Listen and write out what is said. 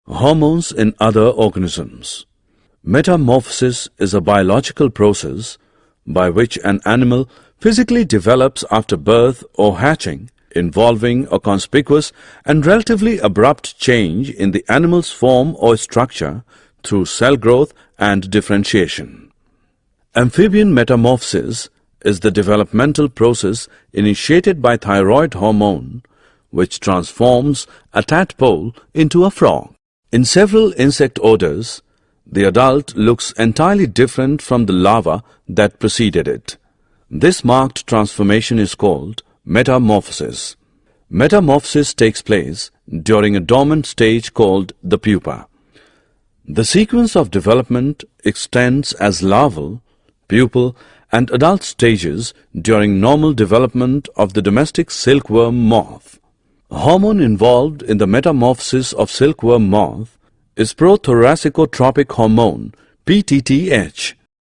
Hormones in other organisms. Metamorphosis is a biological process by which an animal physically develops after birth or hatching, involving a conspicuous and relatively abrupt change in the animal's form or structure through cell growth and differentiation. Amphibian metamorphosis is the developmental process initiated by thyroid hormone, which transforms a tadpole into a frog. In several insect orders, the adult looks entirely different from the larva that preceded it. This marked transformation is called metamorphosis. Metamorphosis takes place during a dormant stage called the pupa. The sequence of development extends as larval, pupal, and adult stages during normal development of the domestic silkworm moth. A hormone involved in the metamorphosis of silkworm moth is prothoracicotropic hormone, PTTH.